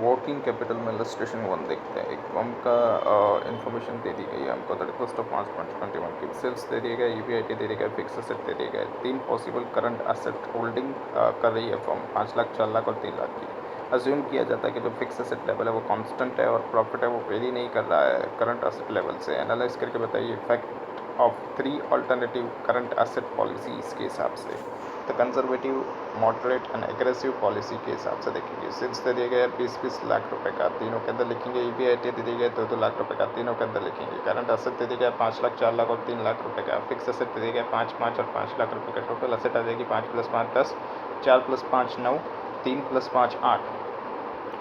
Working capital में illustration 1 देखते हैं। एक फर्म का इन्फॉर्मेशन दे दी गई है हमको 31/5/21 की। सेल्स दे दिए गए, ईबीआईटी दे दिया गया, फिक्स एसेट दे दिए गए। 3 पॉसिबल करंट एसेट होल्डिंग कर रही है फर्म 5 लाख, 4 लाख और 3 लाख की। अज्यूम किया जाता है कि जो फिक्स एसेट लेवल है वो कांस्टेंट है और प्रॉफिट है वो वेरी नहीं कर रहा है करंट एसेट लेवल से। एनालाइज करके बताइए effect of 3 alternative current asset policies के हिसाब से। तो conservative, moderate and aggressive policy के हिसाब से देखेंगे। सेल्स दे दिए गए 20-20 लाख रुपए का, तीनों के अंदर लिखेंगे। ईबीआईटी दे दिए गए 2-2 लाख रुपए का, तीनों के अंदर लिखेंगे। करंट एसेट दे दिए गए 5 लाख, 4 लाख और 3 लाख रुपए का। फिक्स एसेट दे दिए गए 5-5 और 5 लाख रुपए का। टोटल एसेट आ जाएगी 5 + 5 10, 4 + 5 9, 3 + 5 8।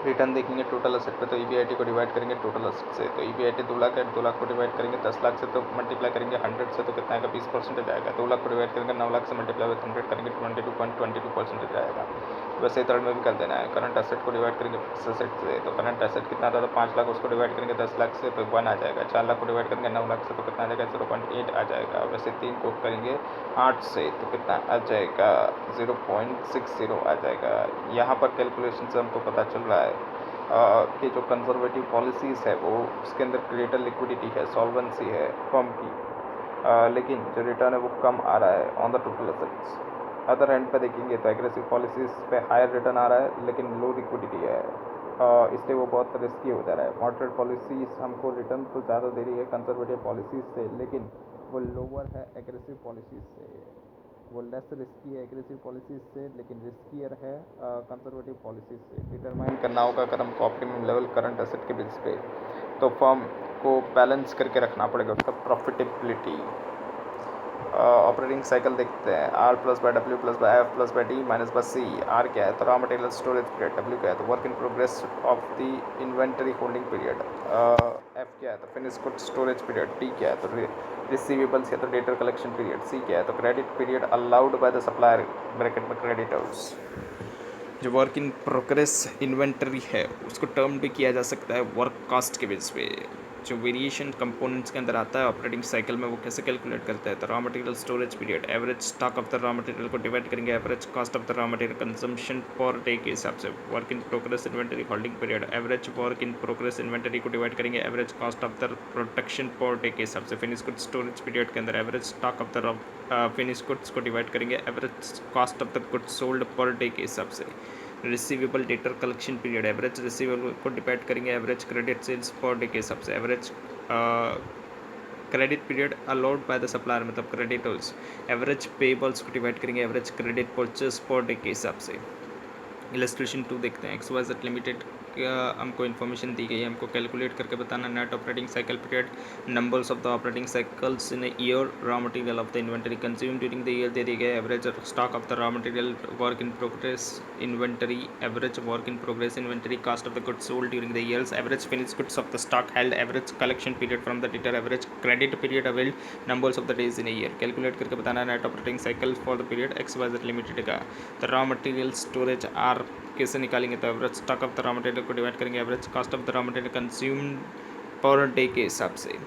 रिटर्न देखेंगे टोटल एसेट पे, तो ईबीआईटी को डिवाइड करेंगे टोटल एसेट से। तो ईबीआईटी 2 लाख है, 2 लाख को डिवाइड करेंगे 10 लाख से, तो मल्टीप्लाई करेंगे 100 से, तो कितना आएगा 20% आएगा। 2 लाख को डिवाइड करेंगे 9 लाख से, मल्टीप्लाई विद 100 करेंगे 22.22% आएगा। वैसे ही थर्ड में भी कर देना है। करंट एसेट को डिवाइड करेंगे फिक्स एसेट से, तो करंट एसेट कितना था, तो 5 लाख, उसको डिवाइड करेंगे 10 लाख से तो 1 आ जाएगा। 4 लाख को डिवाइड करेंगे 9 लाख से, तो कितना आ जाएगा 0.8 आ जाएगा। वैसे 3 को करेंगे 8 से, तो कितना आ जाएगा 0.60 आ जाएगा। यहाँ पर कैलकुलेशन से हमको पता चल रहा है कि जो कंजर्वेटिव पॉलिसीज़ है वो उसके अंदर ग्रेटर लिक्विडिटी है, सॉल्वेंसी है फर्म की, लेकिन जो रिटर्न है वो कम आ रहा है on the total assets. Other hand पे देखेंगे तो एग्रेसिव पॉलिसीज़ पे हायर रिटर्न आ रहा है लेकिन लो लिक्विडिटी है, इसलिए वो बहुत रिस्की हो जा रहा है। मॉडरेट पॉलिसीज़ हमको रिटर्न तो ज़्यादा दे रही है कंजर्वेटिव पॉलिसीज़ से, लेकिन वो लोअर है एग्रेसिव पॉलिसीज़ से। वो लेस रिस्की है एग्रेसिव पॉलिसीज़ से, लेकिन रिस्कियर है कंजर्वेटिव पॉलिसीज़ से। डिटरमाइन करना होगा अगर हमको ऑप्टिमम लेवल करंट एसेट के बेस पे, तो फर्म को बैलेंस करके रखना पड़ेगा उसका प्रॉफिटेबिलिटी। ऑपरेटिंग साइकिल देखते हैं। R plus by W plus by F plus by D minus by C. R क्या है, तो raw material storage period. W क्या है, तो work in progress of the inventory holding period. F क्या है, तो finish good storage period. D क्या है, तो रिसीवेबल्स या तो डेटर कलेक्शन पीरियड। सी क्या है, तो credit period allowed by the supplier, bracket में क्रेडिटर्स। जो वर्क इन प्रोग्रेस इन्वेंटरी है उसको टर्म भी किया जा सकता है वर्क कास्ट के बेस पे। जो वेरिएशन कंपोनेंट्स के अंदर आता है ऑपरेटिंग साइकिल में, वो कैसे कैलकुलेट करता है, तो raw material storage period, average stock of the raw material को डिवाइड करेंगे average cost of the raw material consumption पर डे के हिसाब से। Work in progress inventory holding period, average work in progress inventory को डिवाइड करेंगे average cost of the production per day के हिसाब से। फिनिश गुड स्टोरेज पीरियड के अंदर average stock of the finish goods को डिवाइड करेंगे average cost of the goods sold per day के हिसाब से। Receivable debtor collection period, average receivable को डिवाइड करेंगे average credit sales per day के हिसाब से। Average credit period allowed by the supplier, मतलब क्रेडिटर्स। एवरेज पेबल्स को डिवाइड करेंगे average credit purchase per day के हिसाब से। इलस्ट्रेशन 2 देखते हैं। XYZ लिमिटेड का हमको इन्फॉर्मेशन दी गई है, हमको कैलकुलेट करके बताना net operating cycle period, numbers of the operating cycles in year, raw material of the inventory consume during the year दे दी गए, average stock of the raw material, work in progress inventory, average work in progress inventory, cost of the goods sold during the years, average finish goods of the stock held, average collection period from the debtor, average credit period availed, numbers of the days in year. Calculate करके बताना net operating cycle for the period XYZ limited का। तो raw material storage are कैसे निकालेंगे, तो average stock of the raw material को divide करेंगे average cost of the raw material consumed पर डे के हिसाब से।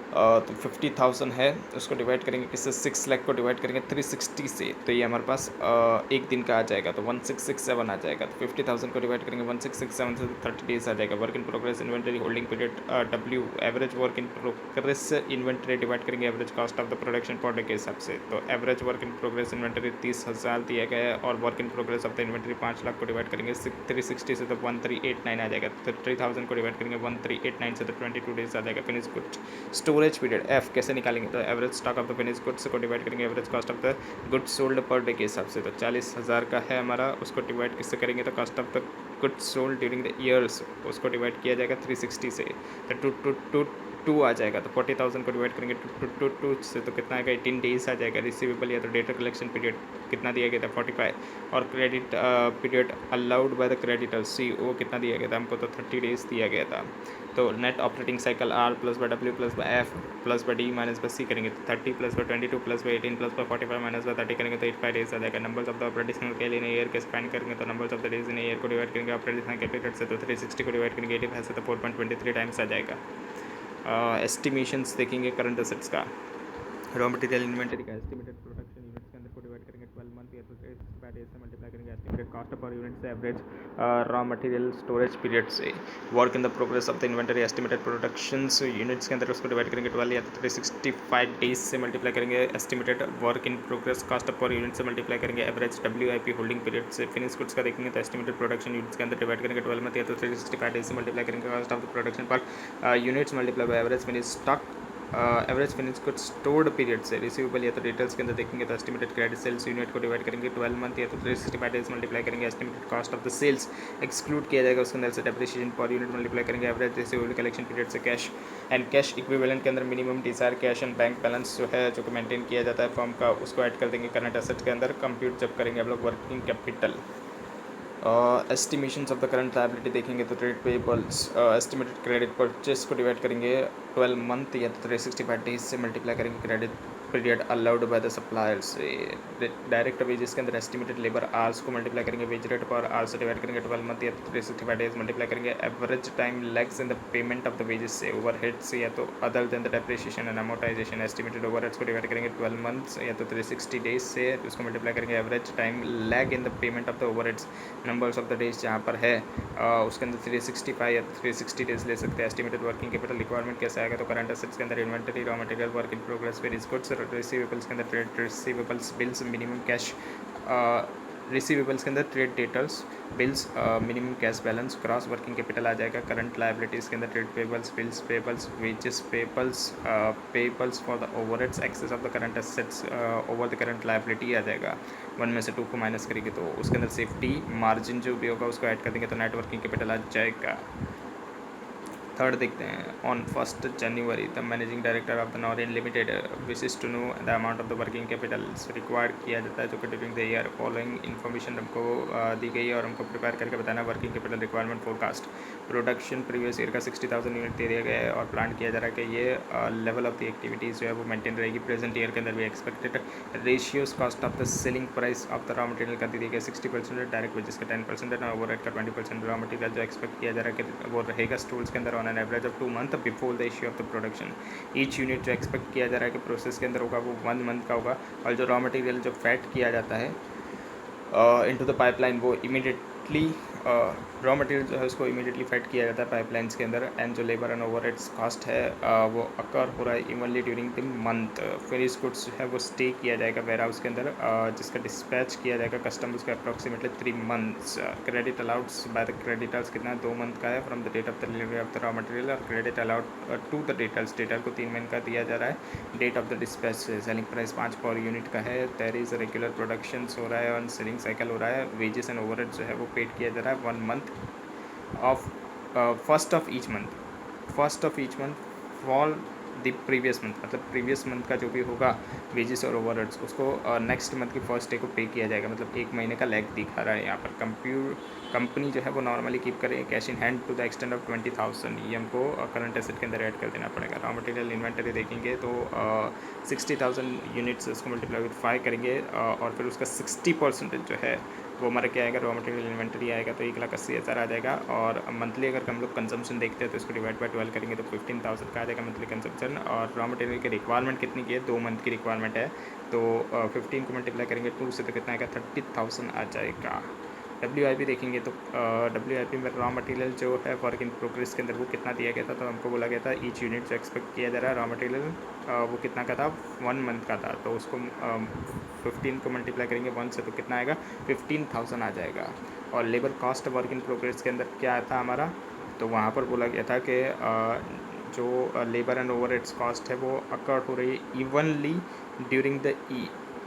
तो 50,000 है, उसको डिवाइड करेंगे किससे, 6 लाख को डिवाइड करेंगे 360 से, तो ये हमारे पास एक दिन का आ जाएगा, तो 1667 आ जाएगा। तो 50,000 को डिवाइड करेंगे 1667 से, 30 डेज आ जाएगा। Work in progress inventory holding period W, average work in progress inventory divide करेंगे average cost of the production per day के हिसाब से। तो average work in progress inventory 30,000 दिया गया है, और work in progress of the inventory 5 lakh को डिवाइड करेंगे 360 से, तो 1389 आ जाएगा। तो 3000 को डिवाइड करेंगे 1389 से, तो 22 डेज आ जाएगा। Finish good storage period F कैसे निकालेंगे, तो average stock of the finish goods को डिवाइड करेंगे average cost of the goods sold per day के हिसाब से। तो 40,000 का है हमारा, उसको डिवाइड किससे करेंगे, तो cost of the goods sold during the years, उसको डिवाइड किया जाएगा 360 से, तो 2 आ जाएगा। तो 40,000 को डिवाइड करेंगे 2 से, तो कितना आएगा 18 डेज आ जाएगा। रिसीवेबल या तो डेटर कलेक्शन पीरियड कितना दिया गया था 45, और credit period allowed by the creditor C, वो कितना दिया गया था हमको, तो 30 डेज दिया गया था। तो net operating cycle R plus by W plus by F plus by D minus by C करेंगे, तो 30 plus by 22 plus by 18 plus by 45 minus by 30 करेंगे, तो 85 डेज आ जाएगा। नंबर्स ऑफ द ऑपरेटिंग के लिए ईयर के स्पेंड करेंगे, तो numbers of the days in year को डिवाइड करेंगे ऑपरेटिंग के पीरियड से, तो 360 को डिवाइड करेंगे 85 से, तो 4.23 टाइम्स आ जाएगा। एस्टिमेशंस देखेंगे करंट एसेट्स का, रॉ मटेरियल इन्वेंटरी का एस्टिमेटेड प्रोडक्शन यूनिट्स के अंदर को डिवाइड करेंगे 12 मंथ या तो डेज से मल्टीप्लाई करेंगे एस्टिमेटेड कॉस्ट पर यूनिट से average raw material storage period से work in the progress of the inventory estimated production units के अंदर उसको डिवाइड करेंगे 12 या 365 डेज से मल्टीप्लाई करेंगे estimated work in progress cost per unit से मल्टीप्लाई करेंगे एवरेज WIP होल्डिंग पीरियड से फिनिश गुड्स का देखेंगे तो एस्टिमेटेड प्रोडक्शन यूनिट्स के अंदर डिवाइड करेंगे 12 मंथ या तो 365 डेज से मल्टीप्लाई करेंगे cost of the production per units multiply by average finish stock average finish good stored period से रिसीवेबल या तो डिटेल्स के अंदर देखेंगे तो एस्टिमेटेड क्रेडिट सेल्स यूनिट को डिवाइड करेंगे 12 मंथ या तो 365 डेज मल्टीप्लाई करेंगे estimated cost of the sales exclude किया जाएगा उसके अंदर से डेप्रिसिएशन पर यूनिट मल्टीप्लाई करेंगे एवरेज रिसीवेबल कलेक्शन पीरियड से कैश एंड कैश इक्विवेलेंट के अंदर minimum desire cash and bank balance जो है जो कि मेंटेन किया जाता है फर्म का उसको ऐड कर देंगे करंट एसेट्स के अंदर कंप्यूट जब करेंगे आप लोग working capital estimations of the current liability देखेंगे तो trade payables estimated credit purchase को डिवाइड करेंगे 12 मंथ या तो 365 डेज से मल्टीप्लाई करेंगे credit period allowed by the suppliers direct wages के अंदर एस्टिमेटेड लेबर आवर्स को मल्टीप्लाई करेंगे वेज रेट पर आवर्स से डिवाइड करेंगे 12 मंथ या तो 365 डेज मल्टीप्लाई करेंगे average time lags in the payment of the wages से ओवरहेड्स या तो other than the depreciation and amortisation estimated overheads को डिवाइड करेंगे 12 मंथ्स या तो 360 डेज से उसको मल्टीप्लाई करेंगे average time lag in the payment of the overheads numbers of the days जहाँ पर है उसके अंदर 365 या 360 डेज ले सकते हैं एस्टिमेटेड वर्किंग कैपिटल रिक्वायरमेंट कैसे आएगा तो करंट एसेट्स के अंदर inventory raw material work in progress finish goods receivables के अंदर trade receivables bills minimum cash receivables के अंदर trade debtors bills minimum cash balance cross working capital आ जाएगा करंट लायबिलिटीज़ के अंदर trade payables bills payables wages payables for the overheads excess of the current assets over the current liability आ जाएगा 1 में से 2 को माइनस करेंगे तो उसके अंदर सेफ्टी मार्जिन जो भी होगा उसको ऐड कर देंगे तो नेट वर्किंग कैपिटल आ जाएगा। थर्ड देखते हैं on 1st January the managing director of the Noren limited wishes to know the amount of the working capitals required किया जाता है जो कि during the year following information हमको दी गई है और हमको प्रिपेयर करके बताना working capital requirement forecast production previous year का 60,000 यूनिट दे दिया गया है और प्लान किया जा रहा है कि ये लेवल ऑफ द एक्टिविटीज़ जो है वो मेंटेन रहेगी प्रेजेंट ईयर के अंदर भी expected ratios cost of the selling price of the raw material का दी गई 60% डायरेक्ट वेजेस का 10% और ओवरहेड का 20% रॉ मटेरियल जो एक्सपेक्ट किया जा रहा है कि वो रहेगा स्टूल्स के अंदर on an average of 2 month before the issue of the production each unit जो एक्सपेक्ट किया जा रहा है कि प्रोसेस के अंदर होगा वो 1 मंथ का होगा और जो रॉ मटेरियल जो फैट किया जाता है इनटू द पाइपलाइन वो इमीडिएटली रॉ मटेरियल जो है उसको इमीडिएटली फैट किया जाता है पाइपलाइंस के अंदर एंड जो लेबर एंड ओवरहेड्स कॉस्ट है वो अकर हो रहा है evenly during the month finish goods जो है वो स्टे किया जाएगा वेयर हाउस के अंदर जिसका डिस्पैच किया जाएगा कस्टमर्स को approximately 3 months credit allowed by the creditors कितना 2 मंथ का है from the date of the delivery of the raw material और credit allowed to the debtor को 3 महीने का दिया जा रहा है date of the dispatch selling price 5 per unit का है देयर इज रेगुलर प्रोडक्शन हो रहा है और सेलिंग साइकिल हो रहा है वेजेस एंड ओवरहेड जो है वो पेड किया जा रहा है 1 month of first of each month for the previous month मतलब प्रीवियस मंथ का जो भी होगा वेजेस और ओवरहेड्स उसको नेक्स्ट मंथ की फर्स्ट डे को पे किया जाएगा मतलब 1 महीने का लैग दिखा रहा है यहाँ पर कंपनी जो है वो नॉर्मली कीप करें cash in hand to the extend of 20,000 ये हमको करंट एसेट के अंदर ऐड कर देना पड़ेगा। रॉ मटेरियल इन्वेंटरी देखेंगे तो 60,000 यूनिट्स उसको मल्टीप्लाई विद 5 करेंगे और फिर उसका 60% जो है वो हमारा क्या आएगा रॉ मटेरियल इन्वेंटरी आएगा तो 1,80,000 आ जाएगा और मंथली अगर हम लोग कंजम्पशन देखते हैं तो इसको डिवाइड बाय 12 करेंगे तो 15,000 का आ जाएगा मंथली कंजम्पशन और रॉ मटेरियल की रिक्वायरमेंट कितनी की है 2 मंथ की रिक्वायरमेंट है तो 15 को मल्टीप्लाई करेंगे 2 से तो कितना आएगा 30,000 आ जाएगा। WIP देखेंगे तो WIP में रॉ मटेरियल जो है वर्क इन प्रोग्रेस के अंदर वो कितना दिया गया था तो हमको बोला गया था ईच यूनिट जो एक्सपेक्ट किया जा रहा है रॉ मटेरियल वो कितना का था 1 मंथ का था तो उसको 15 को मल्टीप्लाई करेंगे 1 से तो कितना आएगा 15,000 आ जाएगा। और labour cost work in progress के अंदर क्या था हमारा तो वहाँ पर बोला गया था कि जो लेबर एंड ओवरहेड्स कॉस्ट है वो अकर हो रही है evenly during the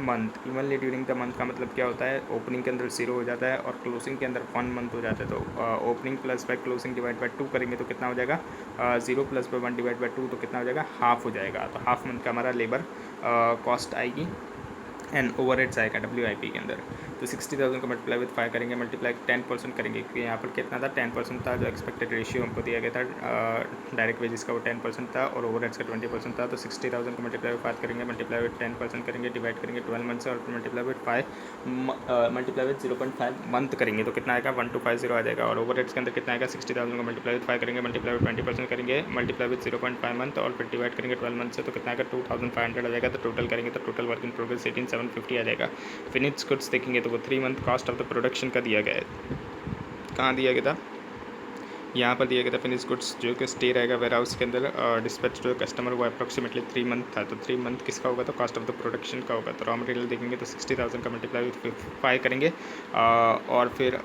evenly during the month का मतलब क्या होता है ओपनिंग के अंदर 0 हो जाता है और क्लोजिंग के अंदर 1 मंथ हो जाता है तो opening plus by closing divide by 2 करेंगे तो कितना हो जाएगा 0 प्लस बाय 1 डिवाइड बाय 2 तो कितना हो जाएगा हाफ हो जाएगा तो हाफ मंथ का हमारा लेबर कॉस्ट आएगी एंड ओवरहेड्स आएगा WIP के अंदर तो 60,000 को मल्टीप्लाई विद 5 करेंगे मल्टीप्लाई 10% करेंगे क्योंकि यहाँ पर कितना था 10% था जो एक्सपेक्टेड रेशियो हमको दिया गया था डायरेक्ट वेजेस का वो 10% था और ओवरहेड्स का 20% था तो 60,000 को मल्टीप्लाई विद 5 करेंगे मल्टीप्लाई विद 10% करेंगे डिवाइड करेंगे 12 मंथ से और फिर multiply with 5 multiply with 0.5 month करेंगे तो कितना आएगा 1250 आ जाएगा और ओवरहेड्स के अंदर कितना आएगा 60,000 को मल्टीप्लाई विद 5 करेंगे मल्टीप्लाई विद 20% करेंगे मल्टीप्लाई विद 0.5 मंथ और फिर डिवाइड करेंगे 12 मंथ से तो कितना आएगा 2,500 आ जाएगा तो टोटल करेंगे तो टोटल वर्क इन प्रोग्रेस 18,750 आ जाएगा। फिनिश गुड्स देखेंगे तो तो वो 3 month cost of the production का दिया गया है। कहाँ दिया गया था? यहाँ पर दिया गया था फिनिश गुड्स जो कि स्टे रहेगा वेयर हाउस के अंदर डिस्पैच टू कस्टमर, वो अप्रॉक्सीमेटली 3 मंथ था। तो 3 मंथ किसका होगा? तो कॉस्ट ऑफ द प्रोडक्शन का होगा। तो रॉ मटेरियल देखेंगे तो 60,000 का मल्टीप्लाई विथ 5 करेंगे और फिर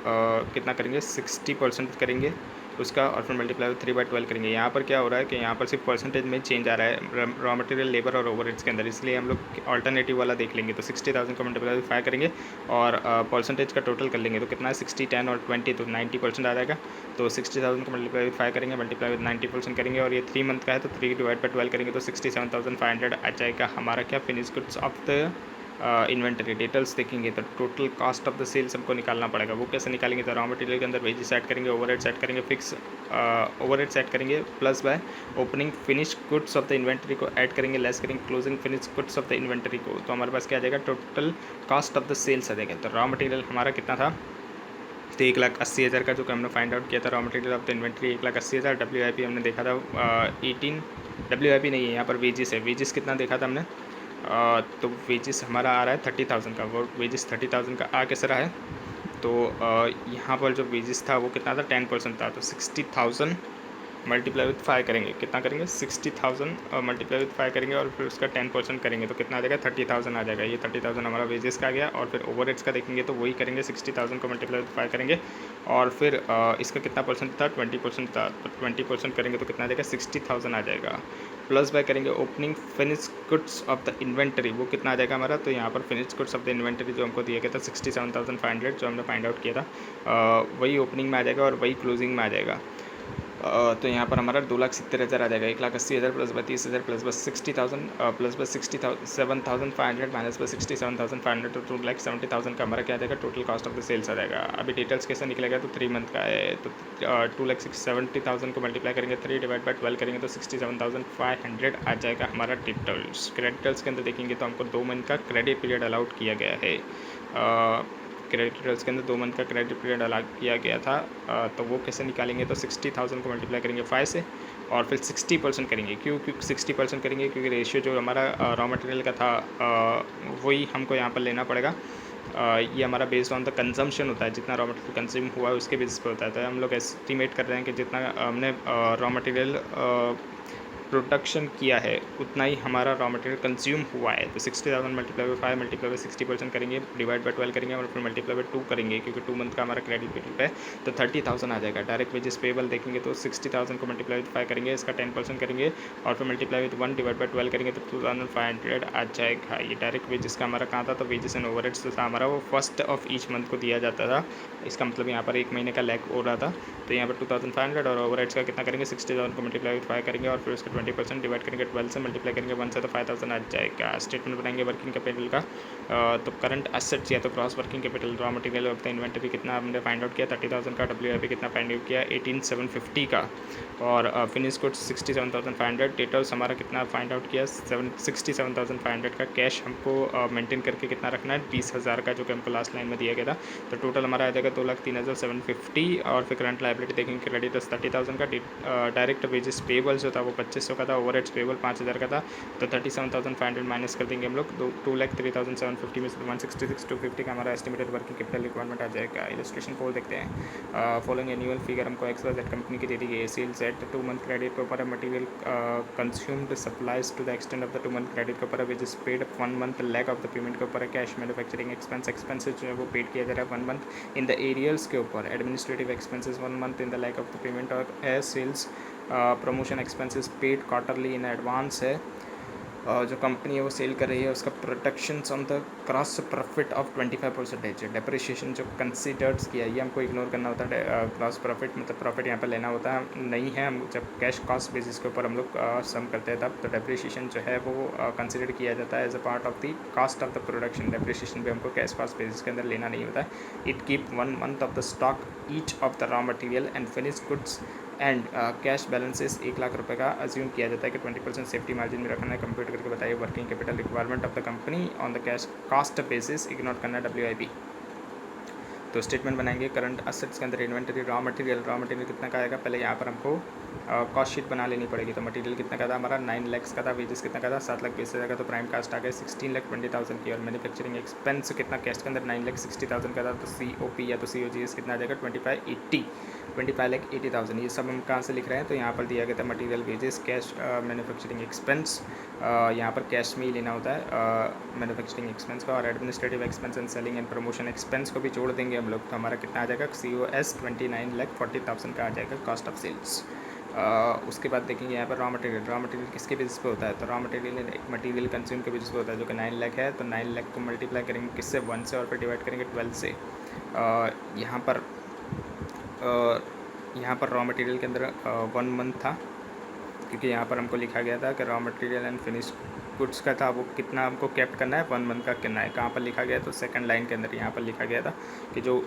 कितना करेंगे 60% करेंगे उसका, और फिर मल्टीप्लाई विथ 3/12 करेंगे। यहाँ पर क्या हो रहा है कि यहाँ पर सिर्फ परसेंटेज में चेंज आ रहा है रॉ मटेरियल, लेबर और ओवरहेड्स के अंदर, इसलिए हम लोग ऑल्टरनेटिव वाला देख लेंगे। तो 60,000 का मल्टीप्लाई विथ 5 करेंगे और परसेंटेज का टोटल कर लेंगे। तो कितना है 60, 10 और 20, तो 90% आ जाएगा। तो 60,000 को मल्टीप्लाई विथ 5 करेंगे, मल्टीप्लाई विथ 90% करेंगे, और ये 3 मंथ का है तो 3/12 करेंगे तो 67,500 आ जाएगा हमारा क्या finish goods of the inventory. Details देखेंगे तो total cost of the sales हमको निकालना पड़ेगा। वो कैसे निकालेंगे? तो रॉ मटेरियल के अंदर वेजेस ऐड करेंगे, ओवरहेड्स ऐड करेंगे, फिक्स ओवरहेड्स ऐड करेंगे, plus by opening finish goods of the inventory को ऐड करेंगे, लेस करेंगे closing finish goods of the inventory को। तो हमारे पास क्या आ जाएगा? Total cost of the sales आ जाएगा। तो रॉ मटेरियल हमारा कितना था? तो 1,80,000 का जो कि हमने फाइंड आउट किया था raw material of the inventory 1,80,000। WIP हमने देखा था 18, WIP नहीं है, यहाँ पर वेजेस है। वेजेस कितना देखा था हमने? तो वेजेस हमारा आ रहा है 30,000 का। वो वेजेस 30,000 का आ कैसे रहा है? तो यहाँ पर जो वेजेस था वो कितना था? 10% था। तो 60,000 मल्टीप्लाई विथ 5 करेंगे, कितना करेंगे? 60,000 और मल्टीप्लाई विथ 5 करेंगे और फिर उसका 10% करेंगे तो कितना आ जाएगा? 30,000 आ जाएगा। ये 30,000 हमारा वेजेस का आ गया। और फिर ओवरहेड्स का देखेंगे तो वही करेंगे, 60,000 को मल्टीप्लाई विथ 5 करेंगे और फिर इसका कितना परसेंट था? 20% था। तो 20% करेंगे तो कितना आ जाएगा? 60,000 आ जाएगा। प्लस बाय करेंगे opening finish goods of the inventory, वो कितना आ जाएगा हमारा? तो यहाँ पर finish goods of the inventory जो हमको दिया गया था 67,500 जो हमने फाइंड आउट किया था, वही ओपनिंग में आ जाएगा और वही क्लोजिंग में आ जाएगा। तो यहाँ पर हमारा 2,70,000 आ जाएगा। 1,80,000 प्लस 32,000 प्लस बस 60,000 प्लस बस 67,500 माइनस बस 67,500 तो 2,70,000 का हमारा क्या आ जाएगा? Total cost of the sales आ जाएगा। अभी डिटेल्स कैसे निकलेगा? तो 3 मंथ का है तो 2,70,000 को मल्टीप्लाई करेंगे 3/12 करेंगे तो 67,500 आ जाएगा हमारा डिटेल्स। क्रेडिटर्स के अंदर देखेंगे तो हमको 2 मंथ का क्रेडिट पीरियड अलाउड किया गया है। क्रेडिटर्स के अंदर 2 मंथ का क्रेडिट पीरियड अलग किया गया था। तो वो कैसे निकालेंगे? तो 60,000 को मल्टीप्लाई करेंगे 5 से और फिर 60% करेंगे। क्यों 60% करेंगे? क्योंकि रेशियो जो हमारा रॉ मटेरियल का था वही हमको यहाँ पर लेना पड़ेगा। ये हमारा बेस्ड ऑन द कंजम्पशन होता है, जितना रॉ मटेरियल कंज्यूम हुआ है उसके बेसिस पे होता है। तो हम लोग एस्टिमेट कर रहे हैं कि जितना हमने रॉ मटेरियल प्रोडक्शन किया है उतना ही हमारा रॉ मटेरियल कंज्यूम हुआ है। तो 60,000 मल्टीप्लाई बाई 5 मल्टीप्लाई बाई 60% करेंगे, डिवाइड बाई 12 करेंगे और फिर मल्टीप्लाई बाई 2 करेंगे क्योंकि 2 मंथ का हमारा क्रेडिट पीरियड है। तो 30,000 आ जाएगा। डायरेक्ट वेजेस पेबल देखेंगे तो 60,000 को मल्टीप्लाई विद 5 करेंगे, इसका 10% करेंगे और फिर मल्टीप्लाई विद 1 डिवाइड बाई 12 करेंगे तो 2,500 आ जाएगा। ये डायरेक्ट वेजेस का हमारा कहाँ था? तो वेजेस एंड ओवरहेड्स तो था हमारा वो फर्स्ट ऑफ ईच मंथ को दिया जाता था। इसका मतलब यहाँ पर 1 महीने का लैग हो रहा था। तो यहाँ पर 2,500 और ओवरहेड्स का कितना करेंगे? 60,000 को मल्टीप्लाई विद 5 करेंगे और फिर उसका 20% डिवाइड करेंगे 12 से, मल्टीप्लाई करेंगे 1 से तो 5,000 आ जाएगा। स्टेटमेंट बनाएंगे वर्किंग कैपिटल का। तो करंट एसेट्स या तो cross working capital raw material of the inventory कितना हमने फाइंड आउट किया? 30,000 का। WIP कितना फाइंड आउट किया? 18,750 का। और फिनिश गुड्स 67,500। डेटर्स हमारा कितना फाइंड आउट किया? 67,500 का। कैश हमको मेंटेन करके कितना रखना है? 20,000 का, जो कि हमको लास्ट लाइन में दिया गया था। तो टोटल हमारा आ जाएगा 2,03,750 और फिर करंट लाइबिलिटी देखेंगे क्रेडिटर्स 30,000 का। डायरेक्ट वेजेस पेबल जो था वो 2,500 का था। ओवरहेड्स पेबल 5,000 का था। तो 37,500 माइनस कर देंगे हम लोग। 2,03,750 में से 166,250 का हमारा एस्टिमेटेड वर्किंग कैपिटल रिक्वायरमेंट आ जाएगा। इलस्ट्रेशन 4 देखते हैं। फॉलोइंग एनुअल फिगर हमको XYZ कंपनी की दे दी गई है। सेल्स एट 2 मंथ क्रेडिट के ऊपर है। Material consumed supplies to the extend of the 2 month credit के ऊपर है। Wages paid 1 month lag of the payment के ऊपर है। कैश मैन्युफैक्चरिंग एक्सपेंसेस जो है वो पेड किया जा रहा है 1 मंथ इन द एरियल्स के ऊपर। Administrative expenses 1 month in the lag of the payment और sales promotion expenses paid quarterly in advance है। जो कंपनी है वो सेल कर रही है उसका productions on the cross profit of 25%। Depreciation जो कंसिडर्स किया ये हमको इग्नोर करना होता है। क्रॉस प्रॉफिट मतलब प्रॉफिट यहाँ पर लेना होता है नहीं है। हम जब कैश कॉस्ट बेसिस के ऊपर हम लोग सम करते हैं तब तो डेप्रिसिएशन जो है वो कंसिडर किया जाता है as a part of the cost of the production. Depreciation भी हमको कैश कॉस्ट बेसिस के अंदर लेना नहीं होता है। It keep 1 month of the stock each of the raw material and finish goods and cash balances 1,00,000 रुपये का अज्यूम किया जाता है कि 20% सेफ्टी मार्जिन में रखना है। कंप्यूट करके बताइए working capital requirement of the company on the cash cost basis. Ignore करना है WIP। तो स्टेटमेंट बनाएंगे करंट असेट्स के अंदर इन्वेंटरी रॉ मटेरियल कितना का आएगा, पहले यहाँ पर हमको कॉस्ट शीट बना लेनी पड़ेगी। तो मटेरियल कितना का था हमारा 9 लाख का था, वेजेस कितना का था 7,20,000 का, तो प्राइम कास्ट आ गया 16,20,000 की, और मैन्युफैक्चरिंग एक्सपेंस कितना कैश के अंदर 9,60,000 का था, तो COP या तो COGS कितना आ जाएगा 25,80,000। ये सब हम कहाँ से लिख रहे हैं, तो यहाँ पर दिया गया था material wages cash manufacturing expense, यहाँ पर कैश में ही लेना होता है मैन्युफैक्चरिंग एक्सपेंस का, और administrative expense and selling and promotion expense को भी जोड़ देंगे हम लोग, तो हमारा कितना आ जाएगा COS 29,40,000 का आ जाएगा कॉस्ट ऑफ सेल्स। उसके बाद देखेंगे यहाँ पर रॉ मटेरियल किसके बेसिस पे होता है, तो रॉ मटेरियल एक मटेरियल कंज्यूम के बेसिस पे होता है, जो कि 9 लाख है, तो 9 लाख को मल्टीप्लाई करेंगे किससे 1 से, और फिर डिवाइड करेंगे 12 से। यहाँ पर रॉ मटेरियल के अंदर 1 मंथ था, क्योंकि यहाँ पर हमको लिखा गया था कि raw material and finish goods का था वो कितना हमको कैप्ट करना है, 1 मंथ का कितना है, कहाँ पर लिखा गया, तो सेकंड लाइन के अंदर यहाँ पर लिखा गया था कि जो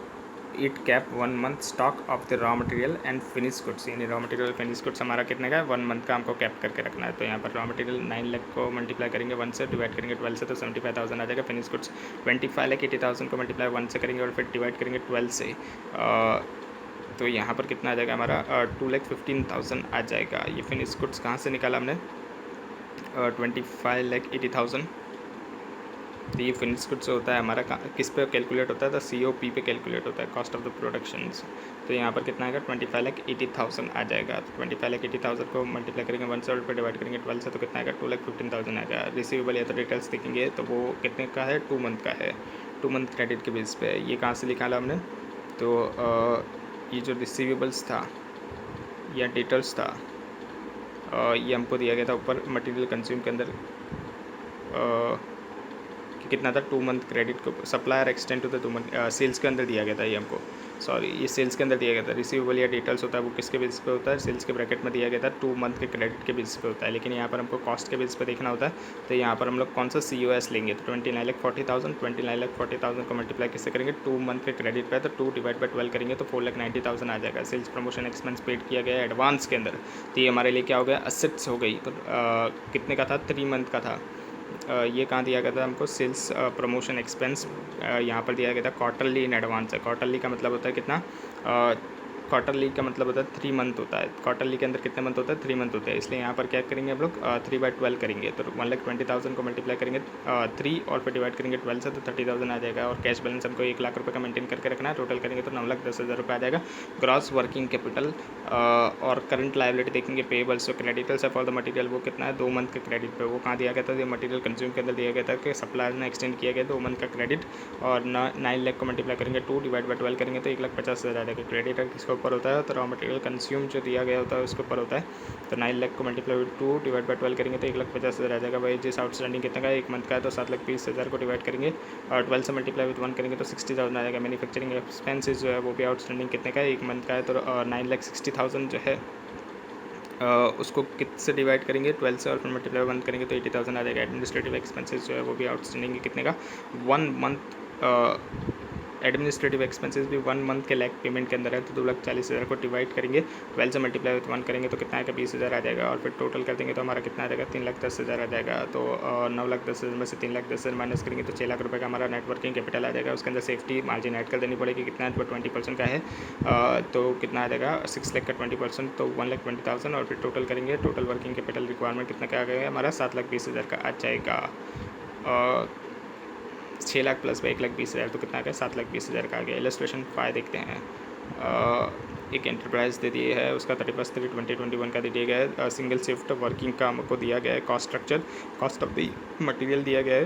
it cap 1 month stock of the raw material and finish goods, यानी रॉ मटेरियल फिनिश गुड्स हमारा कितने का है 1 मंथ का हमको कैप करके रखना है। तो यहाँ पर रॉ मटेरियल 9 लाख को मल्टीप्लाई करेंगे 1 से, डिवाइड करेंगे 12 से, तो 75,000 आ जाएगा। फिनिश गुड्स 25,80,000 को मल्टीप्लाई 1 से करेंगे और फिर डिवाइड करेंगे 12 से, तो यहाँ पर कितना आ जाएगा हमारा 2,15,000 आ जाएगा। ये फिनिश गुड्स कहाँ से निकाला हमने 25,80,000, तो ये फिनिश गुड्स होता है हमारा किस पे कैलकुलेट होता है, तो COP पे कैलकुलेट होता है, कॉस्ट ऑफ द प्रोडक्शन। तो यहाँ पर कितना आएगा 25,80,000 आ जाएगा। तो 25,80,000 को मल्टीप्लाई करेंगे 1 से और फिर डिवाइड करेंगे 12 से, तो कितना आएगा 2,15,000 आएगा। रिसीवेबल या तो डिटेल्स देखेंगे तो वो कितने का है 2 मंथ का है, 2 मंथ क्रेडिट के बेस पे। ये कहाँ से निकाला हमने, तो ये जो रिसीवेबल्स था या डिटेल्स था ये हमको दिया गया था ऊपर मटेरियल कंज्यूम के अंदर कि कितना था 2 मंथ क्रेडिट को supplier extend to the 2 month sales के अंदर दिया गया था, ये हमको ये सेल्स के अंदर दिया गया था। रिसीवेबल या डिटेल्स होता है वो किसके बेसिस पे होता है, सेल्स के ब्रैकेट में दिया गया था 2 मंथ के क्रेडिट के बेसिस पे होता है, लेकिन यहाँ पर हमको कॉस्ट के बेसिस पे देखना होता है। तो यहाँ पर हम लोग कौन सा COS लेंगे, तो 29,40,000 को मल्टीप्लाई किससे करेंगे 2 मंथ के क्रेडिट पे, तो 2 डिवाइड बाई 12 करेंगे तो 4,90,000 आ जाएगा। सेल्स प्रमोशन एक्सपेंस पेड किया गया एडवांस के अंदर, तो ये हमारे लिए क्या हो गया असेट्स हो गई। तो कितने का था 3 मंथ का था। ये कहाँ दिया गया था हमको सेल्स प्रमोशन एक्सपेंस, यहाँ पर दिया गया था क्वार्टरली इन एडवांस है। क्वार्टरली का मतलब होता है कितना, क्वार्टरली का मतलब होता है 3 मंथ होता है। क्वार्टरली के अंदर कितने मंथ होता है 3 मंथ होते हैं, इसलिए यहाँ पर क्या करेंगे हम लोग 3/12 करेंगे, तो 1,20,000 को मल्टीप्लाई करेंगे 3 और फिर डिवाइड करेंगे 12 से, तो 30,000 आ जाएगा। और कैश बैलेंस हमको 1 लाख रुपये का मेंटेन करके रखना है, टोटल करेंगे तो 9,10,000 रुपये आ जाएगा। ग्रॉस वर्किंग कैपिटल और करंट लायबिलिटी देखेंगे पेबल्स जो क्रेडिटर्स है फॉर द मटेरियल वो कितना है 2 मंथ के क्रेडिट पे, वो कहाँ दिया गया था, ये मटेरियल कंज्यूम के अंदर दिया गया था कि सप्लायर ने एक्सटेंड किया गया 2 मंथ का क्रेडिट, और 9 लाख को मल्टीप्लाई करेंगे 2 डिवाइड बाई 12 करेंगे तो 1,50,000 आ जाएगा। क्रेडिटर किसके ऊपर होता है, तो रॉ मटेरियल कंज्यूम जो दिया गया होता है उसके ऊपर होता है। तो 9 लाख को मल्टीप्लाई 2 डिवाइड बाई 12 करेंगे तो 1,50,000 आ जाएगा। भाई जिस आउटस्टैंडिंग कितना का 1 मंथ का है तो 7,20,000 को डिवाइड करेंगे और 12 से मल्टीप्लाई विद 1 करेंगे तो 60,000 आ जाएगा। मैन्युफैक्चरिंग एक्सपेंसेस जो है वो भी आउटस्टैंडिंग कितने का है 1 मंथ का है, तो 9,60,000 जो है उसको कितने डिवाइड करेंगे 12 से और फिर मल्टीप्लाई 1 करेंगे तो 80,000 आ जाएगा। एडमिनिस्ट्रेटिव एक्सपेंसेस जो है वो भी आउटस्टैंडिंग कितने का 1 मंथ, एडमिनिस्ट्रेटिव एक्सपेंसेस भी 1 मंथ के लैक पेमेंट के अंदर है, तो 2,40,000 को डिवाइड करेंगे 12 से मल्टीप्लाई विद 1 करेंगे तो कितना आएगा 20,000 आ जाएगा। और फिर टोटल कर देंगे तो हमारा कितना आ जाएगा 3,10,000 आ जाएगा। तो 9,10,000 में से 3,10,000 माइनस करेंगे तो 6 लाख रुपये का हमारा नेटवर्किंग कैपिटल आ जाएगा। उसके अंदर सेफ्टी मार्जिन ऐड कर देनी पड़ेगी, कितना है 20% का है, तो कितना आ जाएगा 6 लाख का 20%, तो 1,20,000 और फिर टोटल करेंगे टोटल वर्किंग कैपिटल रिक्वायरमेंट कितना का आ गया हमारा 7,20,000 का आ जाएगा। 6 लाख प्लस 1,20,000 तो कितना आ गया 7,20,000 का आ गया। इलस्ट्रेशन 5 देखते हैं। एक एंटरप्राइज दे दिए है, उसका 31/3/2021 का दिया गया है। सिंगल शिफ्ट वर्किंग का हमको दिया गया है। Cost structure, cost of the material दिया गया है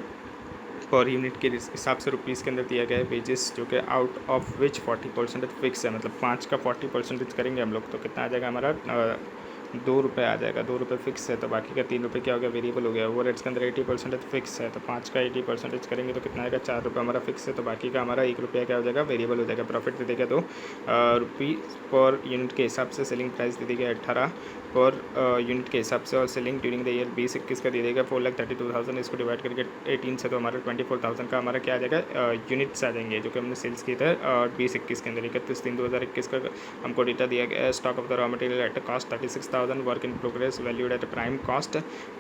पर यूनिट के हिसाब से रुपीज़ के अंदर दिया गया है। वेजेस जो कि आउट ऑफ विच 40% फिक्स है, मतलब 5 का 40% करेंगे हम लोग तो कितना आ जाएगा हमारा 2 रुपये आ जाएगा। 2 रुपये फिक्स है तो बाकी का 3 रुपये क्या हो गया वेरिएबल हो गया। ओवर रेट्स के अंदर 80% फिक्स है तो 5 का 80% करेंगे तो कितना आएगा 4 रुपये हमारा फिक्स है, तो बाकी का हमारा 1 रुपया क्या हो जाएगा वेरिएबल हो जाएगा। प्रॉफिट दे देगा 2 रुपये पर यूनिट के हिसाब से। सेलिंग प्राइस दे देगा 18 पर यूनिट के हिसाब से, और सेलिंग ड्यूरिंग द ईयर 20-21 का दे देगा 4,32,000। इसको डिवाइड करके 18 से तो हमारा 24,000 का हमारा क्या आ जाएगा यूनिट्स आ जाएंगे जो कि हमने सेल्स किए थे 20-21 के अंदर। 31/3/2021 का हमको डेटा दिया गया है। Stock of the raw material at cost 36,000 22,000 work in progress valued at prime cost,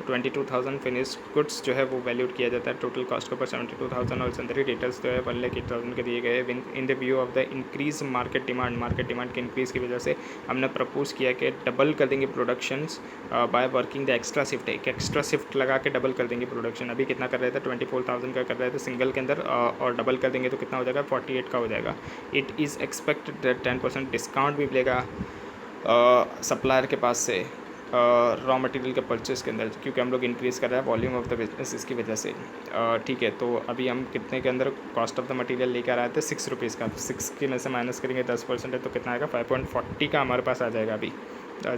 22,000 finish goods जो है वो वैल्यूड किया जाता है टोटल कॉस्ट के ऊपर 72,000 और सैलरी डिटेल्स जो है 1,08,000 के दिए गए in the view of the increase market demand के इंक्रीज़ की वजह से हमने प्रपोज किया कि डबल कर देंगे productions by working the extra shift, एक एक्स्ट्रा शिफ्ट लगा के डबल कर देंगे प्रोडक्शन। अभी कितना कर रहे थे 24,000 का कर रहे थे सिंगल के अंदर, और डबल कर देंगे तो कितना हो जाएगा 48 का हो जाएगा। It is expected that 10% discount भी मिलेगा सप्लायर के पास से रॉ मटेरियल के परचेज़ के अंदर, क्योंकि हम लोग इंक्रीज़ कर रहे हैं वॉल्यूम ऑफ द बिजनेस इसकी वजह से। ठीक है, तो अभी हम कितने के अंदर कॉस्ट ऑफ द मटेरियल लेकर आए थे 6 रुपीज़ का, 6 के में से माइनस करेंगे 10% है तो कितना आएगा 5.40 का हमारे पास आ जाएगा अभी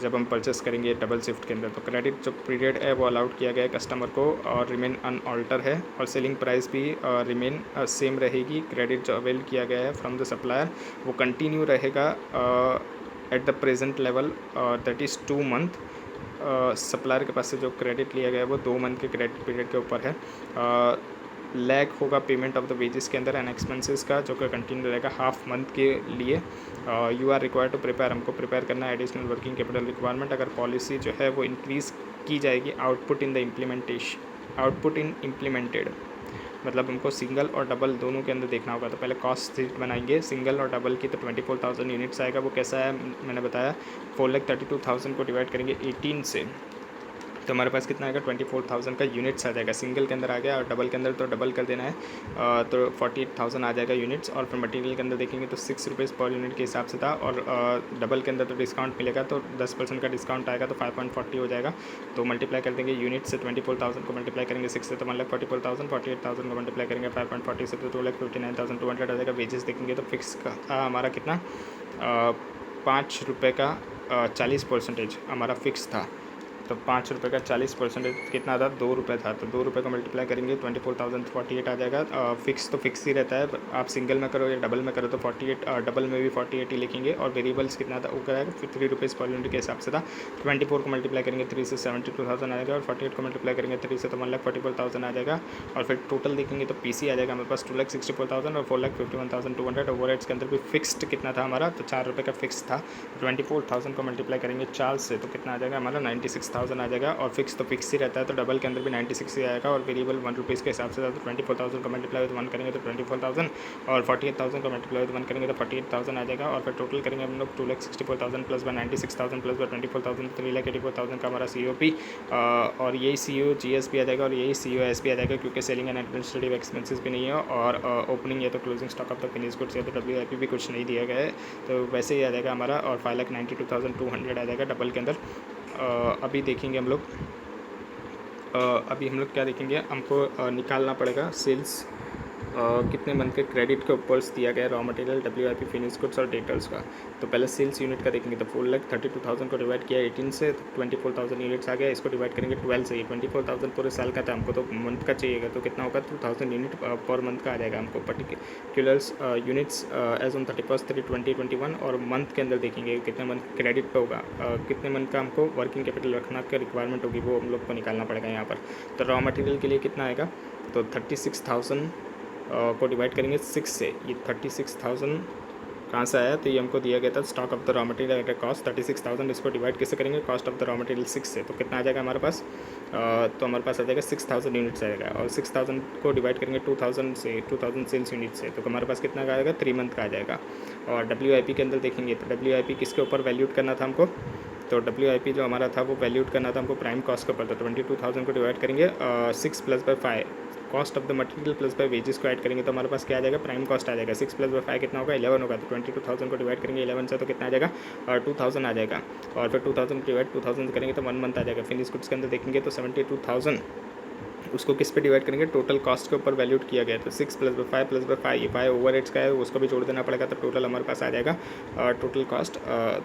जब हम परचेस करेंगे डबल शिफ्ट के अंदर। तो क्रेडिट जो पीरियड है वो अलाउड किया गया है कस्टमर को और रिमेन अनऑल्टर है, और सेलिंग प्राइस भी रिमेन सेम रहेगी। क्रेडिट जो अवेल किया गया है फ्रॉम द सप्लायर वो कंटिन्यू रहेगा at the present level, that is 2 month. Supplier के पास से जो क्रेडिट लिया गया है वो 2 मंथ के क्रेडिट पीरियड के ऊपर है। लैग होगा पेमेंट ऑफ द वेजेस के अंदर एंड एक्सपेंसेस का, जो कि कंटिन्यू रहेगा हाफ मंथ के लिए। You are required to prepare, हमको प्रिपेयर करना है एडिशनल वर्किंग कैपिटल रिक्वायरमेंट। अगर पॉलिसी जो है वो इंक्रीज़ की जाएगी आउटपुट इन इम्प्लीमेंटेड, मतलब हमको सिंगल और डबल दोनों के अंदर देखना होगा। तो पहले कॉस्ट शीट बनाएंगे सिंगल और डबल की, तो 24,000 यूनिट्स आएगा। वो कैसा है मैंने बताया 4,32,000 को डिवाइड करेंगे 18 से, तो हमारे पास कितना आएगा 24,000 का यूनिट्स आ जाएगा। सिंगल के अंदर आ गया और डबल के अंदर तो डबल कर देना है, तो 48,000 आ जाएगा यूनिट्स। और फिर मटेरियल के अंदर देखेंगे तो 6 रुपीज़ पर यूनिट के हिसाब से था, और डबल के अंदर तो डिस्काउंट मिलेगा तो 10% का डिस्काउंट आएगा तो 5.40 हो जाएगा। तो मल्टीप्लाई कर देंगे यूनिट से 24,000 को मल्टीप्लाई करेंगे 6 से तो 1,44,000, 48,000 को मल्टीप्लाई करेंगे 5.40 से तो 2,59,200 आ जाएगा। वेजेस देखेंगे तो फिक्स का हमारा कितना 5 रुपये का 40% हमारा फिक्स था। तो 5 रुपये का 40% कितना था 2 रुपये था, तो 2 रुपये का मल्टीप्लाई करेंगे 24,048 आ जाएगा। फिक्स तो फिक्स ही रहता है, आप सिंगल में करो या डबल में करो तो 48, डबल में भी 48 ही लिखेंगे। और वेरिएबल्स कितना था वो कराएगा 3 रुपीज़ पर यूनिट के हिसाब से था। 24 को मल्टीप्लाई करेंगे 3 से 72,000 आ जाएगा, और 48 को मल्टीप्लाई करेंगे 3 से तो 1,44,000 आ जाएगा। और फिर टोटल देखेंगे तो पीसी आ जाएगा हमारे पास 2,64,000 और 4,51,200। ओवरहेड्स के अंदर भी फिक्स्ड कितना था हमारा, तो 4 रुपये का फिक्स था। 24,000 को मल्टीप्लाई करेंगे 4 से तो कितना आ जाएगा हमारा 96,000 आ जाएगा। और फिक्स तो फिक्स ही रहता है, तो डबल के अंदर भी 96 ही आएगा। और वेरिएबल 1 रुपीज़ के हिसाब से था, तो 24,000 को मल्टीप्लाई विद 1 करेंगे तो 24,000, और 48,000 को मल्टीप्लाई विद 1 करेंगे तो 48,000 आ जाएगा। और फिर टोटल करेंगे हम लोग 2,64,000 प्लस बाय 96,000 प्लस बाय 24,000, 3,84,000 का हमारा COP, और यही CO GSP आ जाएगा और यही COSP आ जाएगा, क्योंकि सेलिंग एंड एडमिनिस्ट्रेटिव एक्सपेंसेस भी नहीं है, और ओपनिंग या तो closing stock of the finish goods या तो WIP भी कुछ नहीं दिया गया है, तो वैसे ही आ जाएगा हमारा। और 5,92,200 आ जाएगा डबल के अंदर। अभी देखेंगे हम लोग क्या देखेंगे, हमको निकालना पड़ेगा सेल्स कितने मंथ के क्रेडिट के ऊपर दिया गया raw material WIP finish goods और डेटर्स का। तो पहले सेल्स यूनिट का देखेंगे तो 4,32,000 को डिवाइड किया 18 से तो 24,000 यूनिट्स आ गया। इसको डिवाइड करेंगे 12 से, 24,000 पूरे साल का था, हमको तो मंथ का चाहिएगा तो कितना होगा 2,000 यूनिट पर मंथ का आ जाएगा हमको। पर्टिकुलर्स यूनिट्स एज ऑन 31/3/2021, और मंथ के अंदर देखेंगे कितने मंथ क्रेडिट पे होगा, कितने मंथ का हमको वर्किंग कैपिटल रखना का रिक्वायरमेंट होगी, वो हम लोग को निकालना पड़ेगा यहाँ पर। तो रॉ मटेरियल के लिए कितना आएगा, तो 36,000 को डिवाइड करेंगे 6 से। ये 36,000 कहाँ से आया, तो ये हमको दिया गया था stock of the raw material at cost 36,000। इसको डिवाइड कैसे करेंगे cost of the raw material 6 से, तो कितना आ जाएगा हमारे पास, तो हमारे पास आ जाएगा 6,000 यूनिट्स आएगा। और 6,000 को डिवाइड करेंगे 2,000 से, 2,000 सेल्स यूनिट से, तो हमारे पास कितना का आएगा 3 मंथ का आ जाएगा। और WIP के अंदर देखेंगे तो WIP किसके ऊपर वैल्यूड करना था हमको, तो WIP जो हमारा था वो वैल्यूड करना था हमको प्राइम कॉस्ट के ऊपर। तो 22,000 को डिवाइड करेंगे 6 plus by 5 cost of the material plus by wages को ऐड करेंगे तो हमारे पास क्या आ जाएगा प्राइम कॉस्ट आ जाएगा। 6 प्लस बाय 5 कितना होगा 11 होगा। तो 22,000 को डिवाइड करेंगे 11 से तो कितना आ जाएगा 2,000 आ जाएगा। और फिर 2,000 को डिवाइड 2,000 करेंगे तो 1 मंथ आ जाएगा। फिनिश गुड्स के अंदर देखेंगे तो 72,000 उसको किस पे डिवाइड करेंगे टोटल कॉस्ट के ऊपर वैल्यूड किया गया। तो 6 प्लस बाय 5 प्लस बाय 5 ये 5 ओवरहेड्स का है उसको भी जोड़ देना पड़ेगा। तो टोटल हमारे पास आ जाएगा टोटल कॉस्ट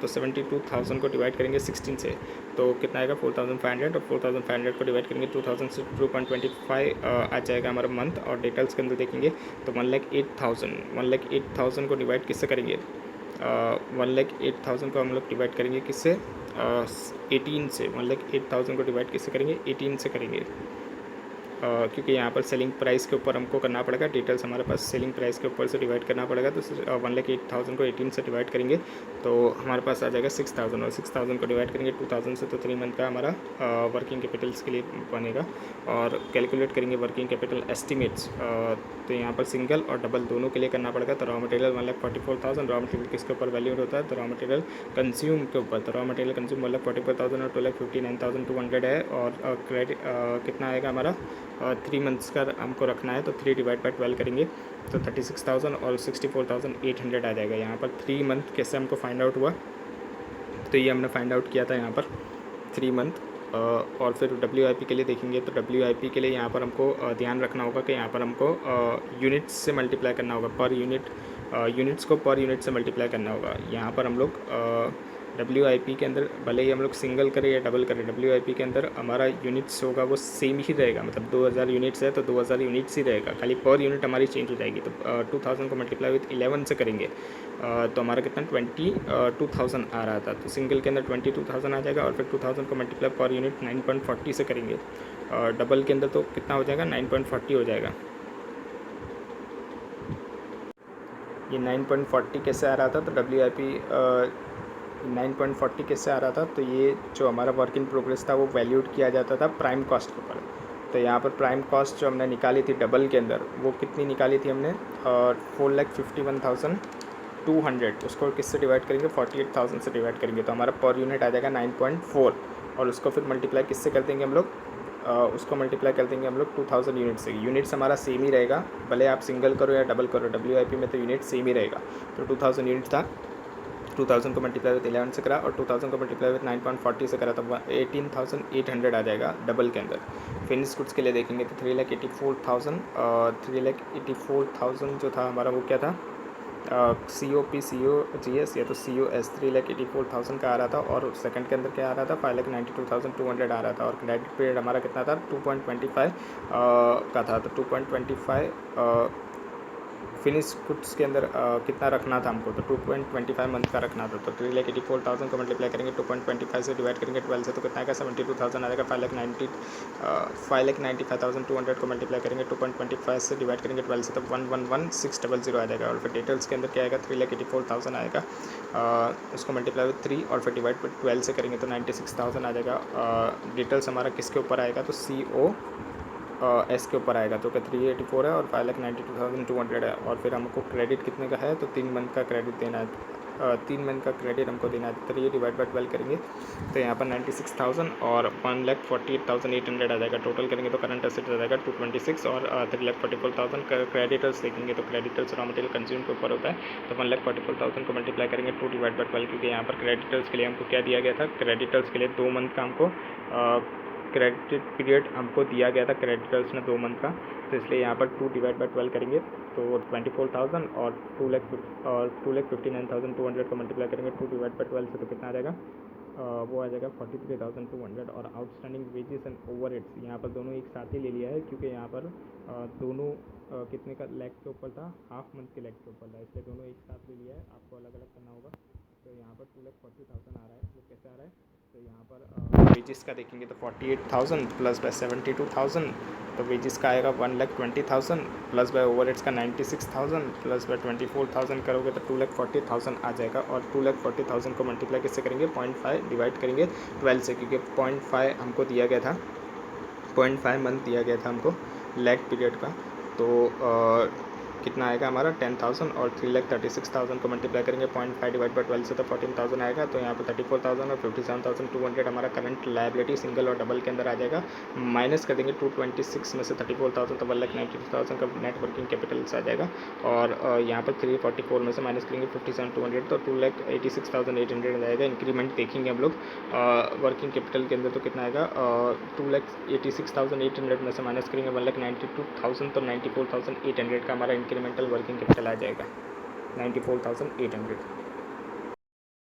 तो 72,000 को डिवाइड करेंगे 16 से तो कितना आएगा 4,500 और 4,500 को डिवाइड करेंगे 2,000 से 2.25 आ जाएगा हमारा मंथ। और डिटेल्स के अंदर देखेंगे तो 1,08,000 को डिवाइड किससे करेंगे 1,08,000 को हम लोग डिवाइड करेंगे किससे 18 से। 1,08,000 को डिवाइड किससे करेंगे 18 से करेंगे। क्योंकि यहाँ पर सेलिंग प्राइस के ऊपर हमको करना पड़ेगा, डिटेल्स हमारे पास सेलिंग प्राइस के ऊपर से डिवाइड करना पड़ेगा। तो 1,08,000 को 18 से डिवाइड करेंगे तो हमारे पास आ जाएगा 6,000, और 6,000 को डिवाइड करेंगे 2,000 से, तो 3 मंथ का हमारा वर्किंग कैपिटल्स के लिए बनेगा। और कैलकुलेट करेंगे वर्किंग कैपिटल एस्टिमेट्स, तो यहाँ पर सिंगल और डबल दोनों के लिए करना पड़ेगा। तो रॉ मटेरियल 1,44,000, रॉ मटेरियल किसके ऊपर वैल्यूड होता है, तो रॉ मटेरियल कंज्यूम के ऊपर। तो रॉ मटेरियल कंज्यूम 1,44,000 और 2,59,200 है। और क्रेडिट कितना आएगा हमारा, 3 मंथ्स का हमको रखना है, तो 3 डिवाइड बाई 12 करेंगे तो 36,000 और 64,800 आ जाएगा। यहाँ पर 3 मंथ कैसे हमको फाइंड आउट हुआ, तो ये हमने फाइंड आउट किया था यहाँ पर 3 मंथ। और फिर WIP के लिए देखेंगे तो WIP के लिए यहाँ पर हमको ध्यान रखना होगा कि यहाँ पर हमको यूनिट्स से मल्टीप्लाई करना होगा, पर यूनिट यूनिट्स को पर यूनिट से मल्टीप्लाई करना होगा। यहाँ पर हम लोग WIP के अंदर भले ही हम लोग सिंगल करें या डबल करें, WIP के अंदर हमारा यूनिट्स होगा वो सेम ही रहेगा, मतलब 2,000 यूनिट्स है तो 2,000 यूनिट्स ही रहेगा, खाली पर यूनिट हमारी चेंज हो जाएगी। तो 2,000 को मल्टीप्लाई विथ 11 से करेंगे तो हमारा कितना 22,000 आ रहा था। तो सिंगल के अंदर 22,000 आ जाएगा, और फिर 2,000 को मल्टीप्लाई पर यूनिट 9.40 से करेंगे। डबल के अंदर तो कितना हो जाएगा, 9.40 हो जाएगा। ये 9.40 कैसे आ रहा था, तो WIP 9.40 कैसे आ रहा था, तो ये जो हमारा वर्क इन प्रोग्रेस था वो वैल्यूड किया जाता था प्राइम कॉस्ट के ऊपर। तो यहाँ पर प्राइम कॉस्ट जो हमने निकाली थी डबल के अंदर, वो कितनी निकाली थी हमने, 4,51,200, उसको किससे डिवाइड करेंगे, 48,000 से डिवाइड करेंगे तो हमारा पर यूनिट आ जाएगा 9.4। और उसको फिर मल्टीप्लाई किससे कर देंगे हम लोग, उसको मल्टीप्लाई कर देंगे हम लोग 2,000 यूनिट से। यूनिट्स हमारा सेम ही रहेगा, भले आप सिंगल करो या डबल करो, WIP में तो यूनिट सेम ही रहेगा। तो 2,000 यूनिट था, 2,000 को मल्टीप्लाई विथ 11 से करा और 2,000 को मल्टीप्लाई विथ 9.40 से करा, तो 18,800 आ जाएगा डबल के अंदर। फिनिश गुड्स के लिए देखेंगे तो 3,84,000 जो था हमारा वो क्या था, COGS या तो COS 3,84,000 का आ रहा था। और सेकंड के अंदर क्या आ रहा था, 5,92,200 आ रहा था। और क्रेडिट पीरियड हमारा कितना था, 2.25 का था। तो 2.25 फिनिश गुड्स के अंदर कितना रखना था हमको, तो 2.25 मंथ का रखना था। तो 3,84,000 को मल्टीप्लाई करेंगे 2.25 से, डिवाइड करेंगे 12 से, तो कितना आएगा 72,000 आ जाएगा। 5,95,200 को मल्टीप्लाई करेंगे 2.25 से, डिवाइड करेंगे 12 से, तो 111,600 आ जाएगा। और फिर डिटेल्स के अंदर क्या आएगा, 3,84,000 आएगा, उसको मल्टीप्लाई विथ 3 और फिर डिवाइड विथ 12 से करेंगे तो 96,000 आ जाएगा। डिटेल्स हमारा किसके ऊपर आएगा, तो COS के ऊपर आएगा, जो कि 384 है और 5,92,200 है। और फिर हमको क्रेडिट कितने का है, तो 3 मंथ का क्रेडिट देना है, 3 मंथ का क्रेडिट हमको देना है। तो 3 डिवाइड बाई 12 करेंगे तो यहाँ पर 96,000 और 1,48,800 आ जाएगा। टोटल करेंगे तो करंट एसेट आ जाएगा 226 और 3,44,000। क्रेडिटर्स देखेंगे तो क्रेडिटर्स रॉ मटेरियल कंज्यूम के ऊपर होता है। तो 1,44,000 को मल्टीप्लाई करेंगे 2 डिवाइड बाई 12, क्योंकि यहाँ पर क्रेडिटर्स के लिए हमको क्या दिया गया था, क्रेडिटर्स के लिए 2 मंथ का हमको क्रेडिट पीरियड हमको दिया गया था क्रेडिटर्स ने 2 मंथ का। तो इसलिए यहाँ पर 2 डिवाइड बाई 12 करेंगे तो 24,000 और 2,59,200 को मल्टीप्लाई करेंगे 2 डिवाइड बाई 12 से, तो कितना आ जाएगा, वो आ जाएगा 43,200। और आउटस्टैंडिंग वेजेस एंड ओवरहेड्स यहाँ पर दोनों एक साथ ही ले लिया है, क्योंकि यहाँ पर दोनों कितने का लैग के ऊपर था, हाफ मंथ के लैग के ऊपर था, इसलिए दोनों एक साथ ले लिया है, आपको अलग अलग करना होगा। तो यहाँ पर 2,40,000 आ रहा है, वो कैसे आ रहा है, तो यहाँ पर वेजेस का देखेंगे तो 48,000 प्लस बाय 72,000, तो वेजेस का आएगा 1,20,000 प्लस बाय ओवरहेड्स का 96,000 प्लस बाय 24,000 करोगे तो 2,40,000 आ जाएगा। और 2,40,000 को मल्टीप्लाई किससे करेंगे, 0.5 डिवाइड करेंगे 12 से, क्योंकि 0.5 हमको दिया गया था, 0.5 मंथ दिया गया था हमको लैग पीरियड का। तो कितना आएगा हमारा 10,000 और 3,36,000 को मल्टीप्लाई करेंगे 0.5 डिवाइड बाई 12 से, तो 14,000 आएगा। तो यहाँ पर 34,000 और 57,200 हमारा करंट लायबिलिटी सिंगल और डबल के अंदर आ जाएगा। माइनस कर देंगे 226 में से 34,000, तो 1,92,000 का नेट वर्किंग कैपिटल से आ जाएगा। और यहाँ पर 344 में से माइनस करेंगे 57,200, तो 2,86,800 आ जाएगा। इंक्रीमेंट देखेंगे हम लोग वर्किंग कैपिटल के अंदर, तो कितना आएगा 2,86,800 में से माइनस करेंगे 1,92,000, तो 94,800 का हमारा इंक्रीमेंटल वर्किंग कैपिटल आ जाएगा, 94,800।